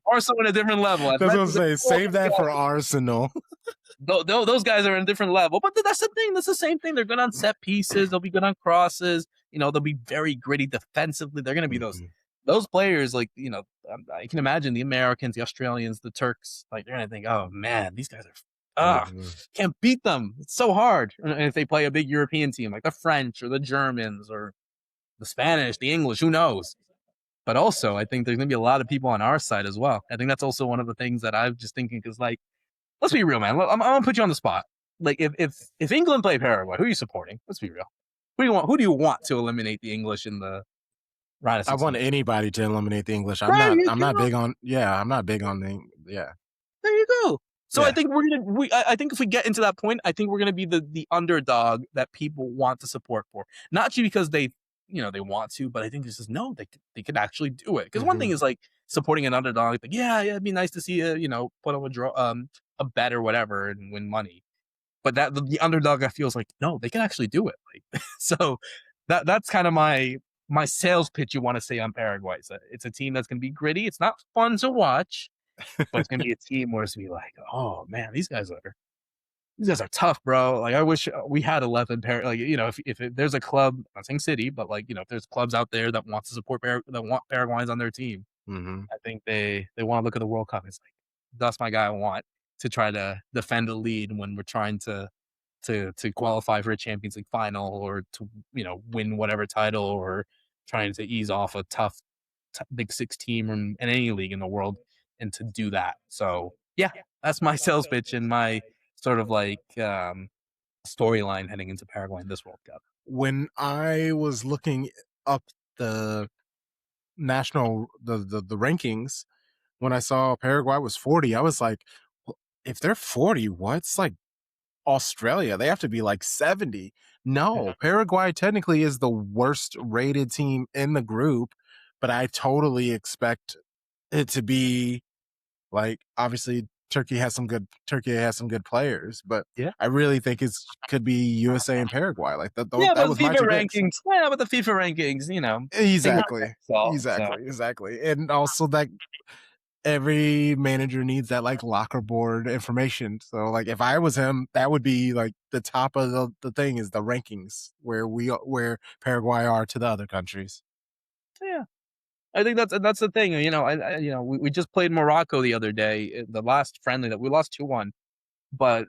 also in a different level. what I'm saying. Save that for Arsenal. Those guys are in a different level. But that's the thing. That's the same thing. They're good on set pieces. They'll be good on crosses. They'll be very gritty defensively. They're going to be those Mhm, those players. Like I can imagine the Americans, the Australians, the Turks. Like they're going to think, oh man, these guys are. mhm. Can't beat them. It's so hard. And if they play a big European team like the French or the Germans or the Spanish, the English, who knows? But also, I think there's going to be a lot of people on our side as well. I think that's also one of the things that I'm just thinking because, like, let's be real, man. I'm gonna put you on the spot. Like, if England play Paraguay, who are you supporting? Let's be real. Who do you want to eliminate the English in the round of I want 16? anybody to eliminate the English. I'm There not. you I'm not go. big on. Yeah, I'm not big on the. Yeah, There you go. So I yeah. think we're gonna. I think if we get into that point, I think we're gonna be the underdog that people want to support for, not just because they want to, but I think this is no, they could actually do it. Because one thing Hmm. is like supporting an underdog, like yeah, it'd be nice to see put on a bet or whatever and win money. But that the underdog I feel is like, no, they can actually do it. Like so that's kind of my sales pitch you want to say on Paraguay. It's a team that's gonna be gritty. It's not fun to watch, but it's gonna be a team where it's gonna be like, oh man, these guys are tough, bro. Like I wish we had 11 like if there's a club, I'm not saying city, but like if there's clubs out there that want to support that want Paraguayans on their team, Hmm. I think they want to look at the World Cup. It's like that's my guy I want to try to defend a lead when we're trying to qualify for a Champions League final or to win whatever title or trying to ease off a tough Big Six team in any league in the world and to do that. So yeah, that's my sales pitch and my sort of like storyline heading into Paraguay in this World Cup. When I was looking up the the rankings, when I saw Paraguay was 40, I was like, "Well, if they're 40, what's like Australia? They have to be like 70." Yeah. No, Paraguay technically is the worst rated team in the group, but I totally expect it to be like obviously Turkey has some good players, but Yeah. I really think it's could be USA and Paraguay. Like Yeah, that but was my FIFA two picks. rankings. Yeah, but the FIFA rankings, things aren't Exactly. solved. So Exactly. And also that every manager needs that like locker board information. So like if I was him, that would be like the top of the thing is the rankings where Paraguay are to the other countries. yeah, I think that's the thing. We just played Morocco the other day, the last friendly that we lost 2-1, but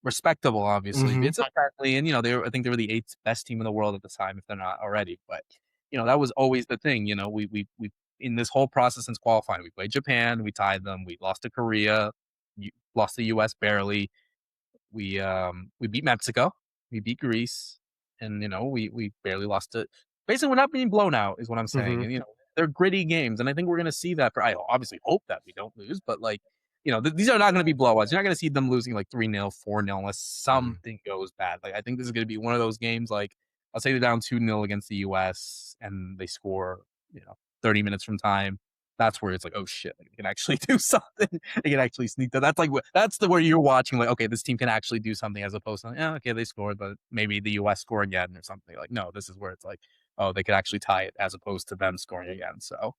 respectable, obviously. Hmm. It's a friendly, and I think they were the eighth best team in the world at the time, if they're not already. But that was always the thing. We in this whole process since qualifying, we played Japan, we tied them, we lost to Korea, lost to US barely. We beat Mexico, we beat Greece, and we barely lost it. Basically, we're not being blown out, is what I'm saying. Hmm. And they're gritty games, and I think we're gonna see that. I obviously hope that we don't lose, but like these are not gonna be blowouts. You're not gonna see them losing like 3-0, 4-0 unless Hmm. something goes bad. Like I think this is gonna be one of those games. Like I'll say they're down 2-0 against the US, and they score 30 minutes from time. That's where it's like, oh shit, like, they can actually do something. They can actually sneak that. That's like that's the where you're watching, like, okay, this team can actually do something as opposed to, yeah, okay, they scored, but maybe the US score again or something. Like, no, this is where it's like, oh, they could actually tie it as opposed to them scoring again. So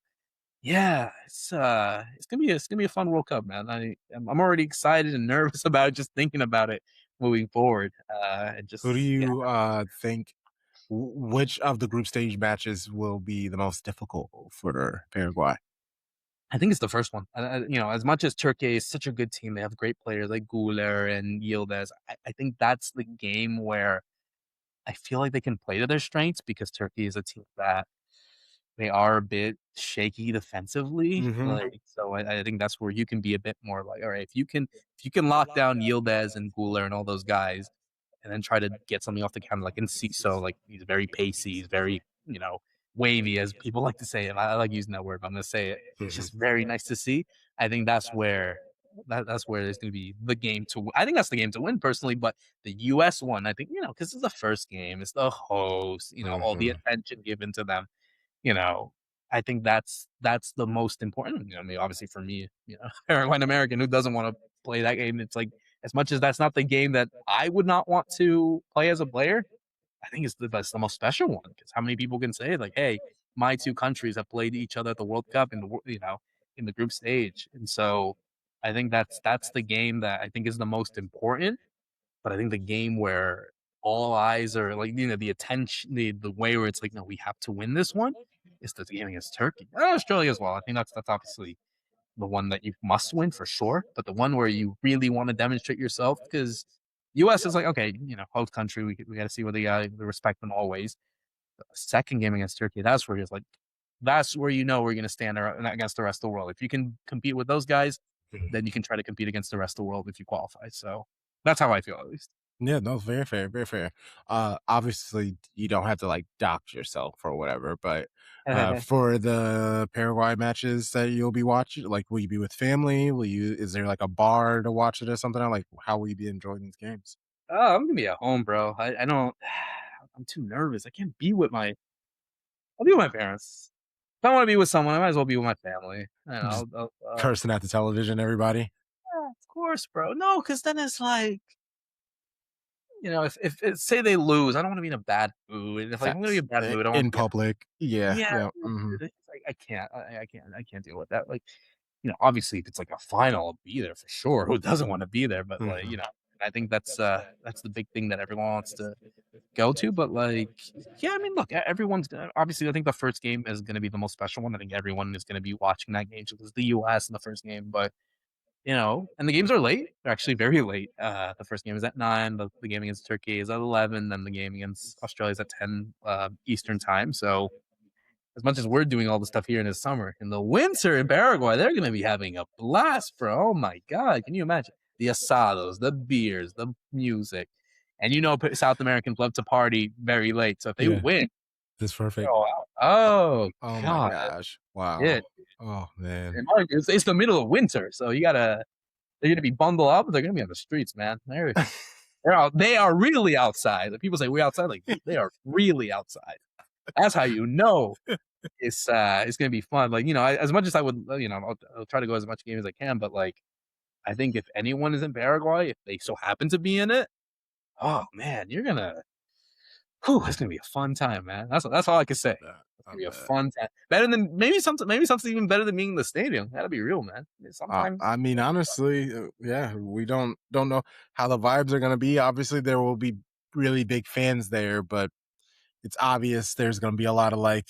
yeah, it's gonna be a fun World Cup, man. I'm already excited and nervous about it, just thinking about it moving forward. And Who do just yeah. you think which of the group stage matches will be the most difficult for Paraguay? I think it's the first one. As much as Turkey is such a good team, they have great players like Guler and Yildiz. I think that's the game where I feel like they can play to their strengths because Turkey is a team that they are a bit shaky defensively. Mhm. Like, so I think that's where you can be a bit more like, all right, if you can lock down Yildiz and Guler and all those guys, and then try to get something off the counter, like in CISO, like he's very pacey, he's very, wavy, as people like to say it. I like using that word, but I'm gonna say it. It's Mhm. just very nice to see. I think that's where there's gonna be the game to. I think that's the game to win personally, but the U.S. one, I think because it's the first game, it's the host, all the Mhm. attention given to them. You know, I think that's the most important. I mean, obviously for me, Paraguayan American who doesn't want to play that game, it's like as much as that's not the game that I would not want to play as a player, I think that's the most special one because how many people can say like, "Hey, my two countries have played each other at the World Cup in in the group stage," and so I think that's the game that I think is the most important. But I think the game where all eyes are like, the attention, the way where it's like, no, we have to win this one is the game against Turkey. And Australia as well. I think that's obviously the one that you must win for sure. But the one where you really want to demonstrate yourself because US is like, okay, host country, we got to see where they the respect them always. The second game against Turkey, that's where it's like, that's where we're going to stand against the rest of the world. If you can compete with those guys, then you can try to compete against the rest of the world if you qualify. So that's how I feel at least. Yeah, no, very fair, very fair. Obviously, you don't have to like dox yourself or whatever, but for the Paraguay matches that you'll be watching, like, will you be with family? Will you? Is there like a bar to watch it or something? Like, how will you be enjoying these games? Oh, I'm gonna be at home, bro. I don't. I'm too nervous. I can't be with my. I'll be with my parents. If I want to be with someone, I might as well be with my family. Just I'll cursing at the television, everybody. yeah, of course, bro. No, because then it's like, if say they lose, I don't want to be in a bad mood. And if like I'm gonna be Facts in a bad mood, I want in to be. public. Yeah, Yeah, yeah. Hmm. it's like I can't deal with that. Like, obviously, if it's like a final, I'll be there for sure. Who doesn't want to be there? But like, Hmm. I think that's the big thing that everyone wants to go to. But like, yeah, I mean, look, everyone's obviously. I think the first game is going to be the most special one. I think everyone is going to be watching that game because the U.S. in the first game. But and the games are late. They're actually very late. The first game is at 9. The game against Turkey is at 11. Then the game against Australia is at 10 Eastern time. So as much as we're doing all the stuff here in the summer, in the winter in Paraguay, they're going to be having a blast, bro. Oh my God. Can you imagine? The asados, the beers, the music. And South Americans love to party very late. So if they Yeah, win, that's perfect. oh, oh Oh my God, gosh! Wow. it. Oh man. And mind you, it's the middle of winter. So they're going to be bundled up. They're going to be on the streets, man. They're out. They are really outside. The people say we're outside. Like they are really outside. That's how you know it's gonna be fun. Like as much as I would, I'll try to go as much game as I can. But like, I think if anyone is in Paraguay, if they so happen to be in it, oh man, it's gonna be a fun time, man. That's all I can say. bet. It's I gonna be a bet. fun time. Better than maybe something even better than being in the stadium. That'll be real, man. Sometimes I mean, honestly, yeah, we don't know how the vibes are gonna be. Obviously, there will be really big fans there, but it's obvious there's gonna be a lot of like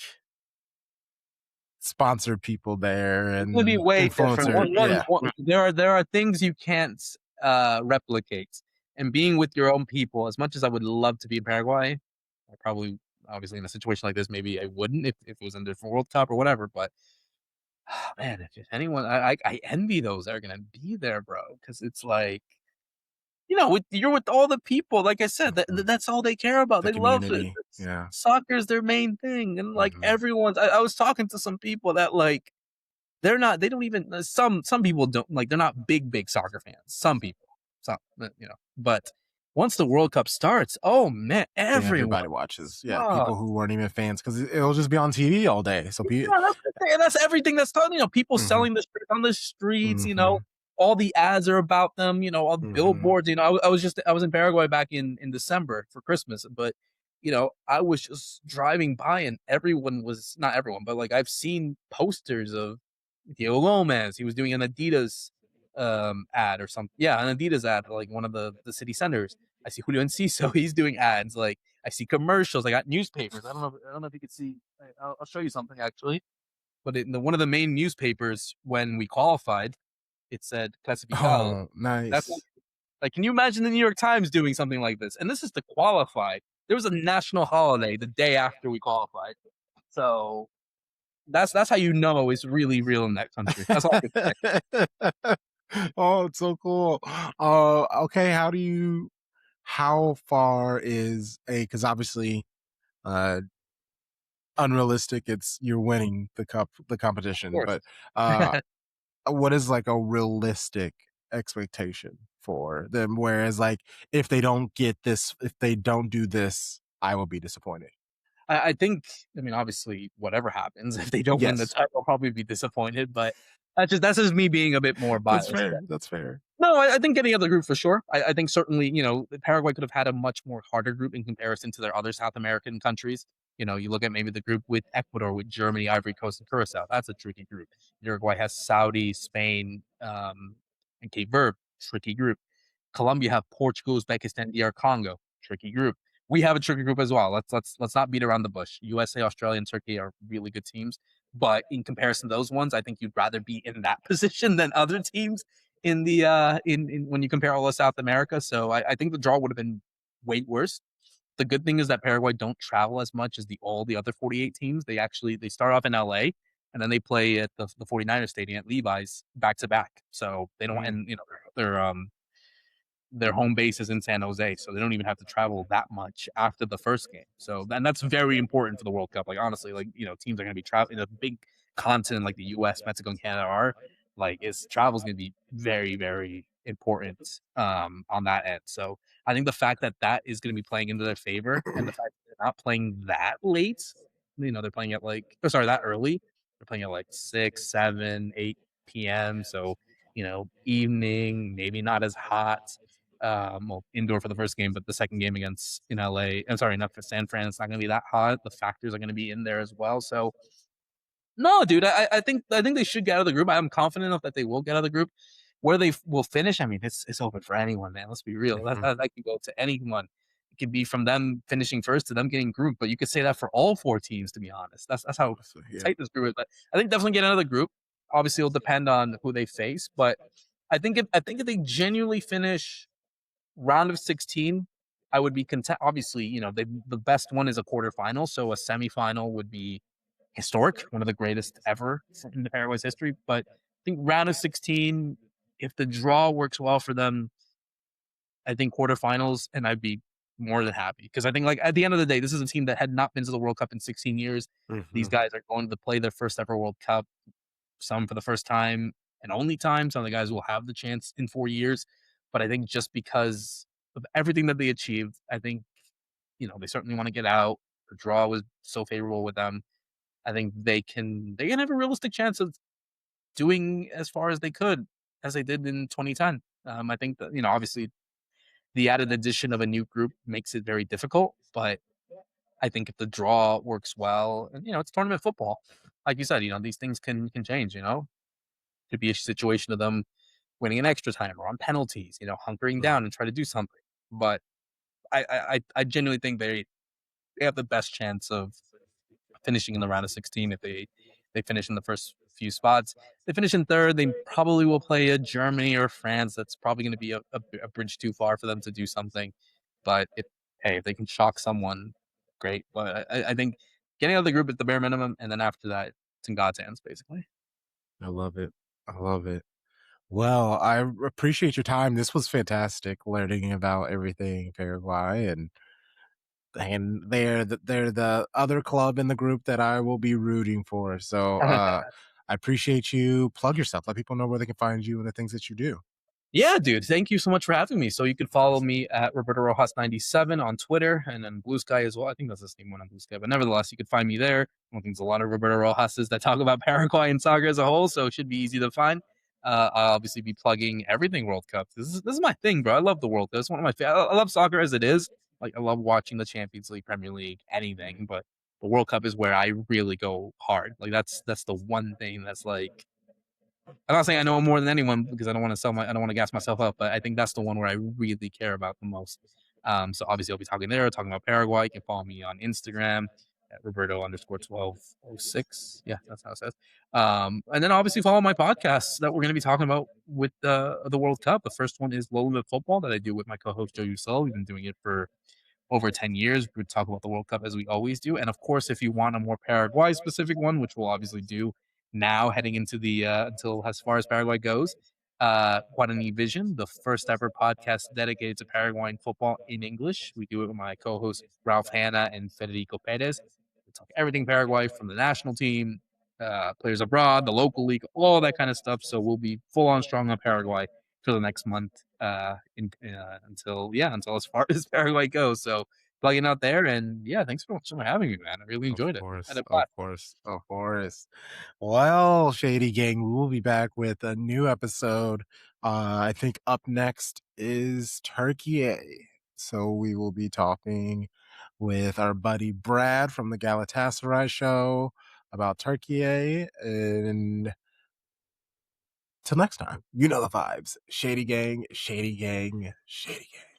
sponsored people there it's gonna be and way different. influencer. Yeah. There are things you can't replicate, and being with your own people. As much as I would love to be in Paraguay, I probably obviously in a situation like this, maybe I wouldn't if it was in the World Cup or whatever. But man, if anyone, I envy those that are gonna be there, bro, because it's like. You're with all the people. Like I said, Mhm. that's all they care about. The They love it. community. Yeah. Soccer is their main thing, and like Mhm. everyone's. I was talking to some people that like they're not. They don't even. Some people don't like. They're not big soccer fans. Some people. Some But once the World Cup starts, oh man, Yeah, everyone. everybody watches. Yeah, Oh, people who weren't even fans because it'll just be on TV all day. So yeah, that's the thing, and that's everything that's done. People Mhm. selling the shirt on the streets. Mhm. All the ads are about them. All the Mhm. billboards. I was in Paraguay back in December for Christmas, but I was just driving by, and everyone was not everyone, but like I've seen posters of Diego Gomez. He was doing an Adidas ad or something. Yeah, an Adidas ad for like one of the city centers. I see Julio Enciso. He's doing ads. Like I see commercials. I got newspapers. I don't know. I don't know if you could see. I'll show you something actually. but in one of the main newspapers when we qualified, it said clasificado. Oh, That's nice. like, can you imagine the New York Times doing something like this? And this is to qualify. There was a national holiday the day after we qualified. So that's how you know it's really real in that country. That's all I can say. Oh, it's so cool. Okay, how far is a, because obviously, uh, unrealistic, it's you're winning the Of competition, course. but, what is like a realistic expectation for them? Whereas, like, if they don't do this, I will be disappointed. I think, I mean, obviously, whatever happens, if they don't win the Yes, title, I'll probably be disappointed. But that's just me being a bit more that's biased. fair. That's fair. No, I think getting out of the group for sure. I think certainly, Paraguay could have had a much more harder group in comparison to their other South American countries. You look at maybe the group with Ecuador, with Germany, Ivory Coast, and Curacao. That's a tricky group. Uruguay has Saudi, Spain, and Cape Verde. Tricky group. Colombia have Portugal, Uzbekistan, DR Congo. Tricky group. We have a tricky group as well. Let's not beat around the bush. USA, Australia, and Turkey are really good teams. But in comparison to those ones, I think you'd rather be in that position than other teams in the in when you compare all of South America. So I think the draw would have been way worse. The good thing is that Paraguay don't travel as much as all the other 48 teams. They start off in LA and then they play at the 49ers stadium at Levi's back to back. So they don't, Mm. and their home base is in San Jose, so they don't even have to travel that much after the first game. So, and that's very important for the World Cup. Like, honestly, like, teams are going to be traveling in a big continent like the U.S., Mexico, and Canada are. Like, is travel is going to be very, very important on that end. So, I think the fact that that is going to be playing into their favor, and the fact that they're not playing that late, they're playing at like, oh, sorry, that early. They're playing at like 6, 7, 8 p.m. So, evening, maybe not as hot, well, indoor for the first game, but the second game against in LA. I'm sorry, not for San Fran. It's not going to be that hot. The factors are going to be in there as well. So no, dude, I think they should get out of the group. I'm confident enough that they will get out of the group. Where they will finish, I mean, it's open for anyone, man. Let's be real. That, Mhm. that, that could go to anyone. It could be from them finishing first to them getting grouped, but you could say that for all four teams. To be honest, that's how So, yeah. tight this group is. But I think definitely get out of the group. Obviously, it'll depend on who they face, but I think if they genuinely finish round of 16, I would be content. Obviously, the best one is a quarterfinal, so a semifinal would be historic, one of the greatest ever in the Paraguay's history. But I think round of 16, if the draw works well for them, I think quarterfinals, and I'd be more than happy because I think, like, at the end of the day, this is a team that had not been to the World Cup in 16 years. These Mhm. guys are going to play their first ever World Cup, some for the first time and only time. Some of the guys will have the chance in 4 years. But I think just because of everything that they achieved, I think, they certainly want to get out. The draw was so favorable with them. I think they can have a realistic chance of doing as far as they could as they did in 2010. I think that, obviously the added addition of a new group makes it very difficult, but I think if the draw works well, and it's tournament football, like you said, these things can change. Could be a situation of them winning an extra time or on penalties, hunkering Mhm. down and try to do something. But I genuinely think they have the best chance of finishing in the round of 16 if they finish in the first few spots. They finish in third, they probably will play a Germany or France. That's probably going to be a bridge too far for them to do something. But if they can shock someone, great. But I think getting out of the group is the bare minimum, and then after that, it's in God's hands, basically. I love it. I love it. Well, appreciate your time. This was fantastic learning about everything Paraguay, and they're the other club in the group that I will be rooting for. So, I appreciate you. Plug yourself. Let people know where they can find you and the things that you do. Yeah, dude. Thank you so much for having me. So you can follow me at Roberto Rojas 97 on Twitter and then Blue Sky as well. I think that's the same one on Blue Sky. But nevertheless, you can find me there. I think there's a lot of Roberto Rojases that talk about Paraguay and soccer as a whole, so it should be easy to find. I'll obviously be plugging everything World Cup. This is my thing, bro. I love the World Cup. It's one of my I love soccer as it is. Like, I love watching the Champions League, Premier League, anything. But the World Cup is where I really go hard. Like, that's the one thing that's like, I'm not saying I know more than anyone because I don't want to gas myself up, but I think that's the one where I really care about the most. So obviously I'll be talking there, talking about Paraguay. You can follow me on Instagram at Roberto underscore 1206. Yeah, that's how it says. And then obviously follow my podcasts that we're going to be talking about with the World Cup. The first one is Low Limit Football that I do with my co-host Joe Usel. We've been doing it for over 10 years. We talk about the World Cup as we always do. And of course, if you want a more Paraguay specific one, which we'll obviously do now heading into the until as far as Paraguay goes, Guarani Vision, the first ever podcast dedicated to Paraguayan football in English. We do it with my co-hosts Ralph Hanna and Federico Perez. We talk everything Paraguay from the national team, players abroad, the local league, all that kind of stuff. So we'll be full on strong on Paraguay for the next month until as far as Paraguay goes. So plugging out there, and yeah, thanks so much for having me, man. I really Of enjoyed it. Had course, a of blast. course, of course. Well, Shady Gang, we will be back with a new episode. I think up next is Turkey. So we will be talking with our buddy Brad from the Galatasaray show about Turkey. And till next time, you know the vibes. Shady Gang, Shady Gang, Shady Gang.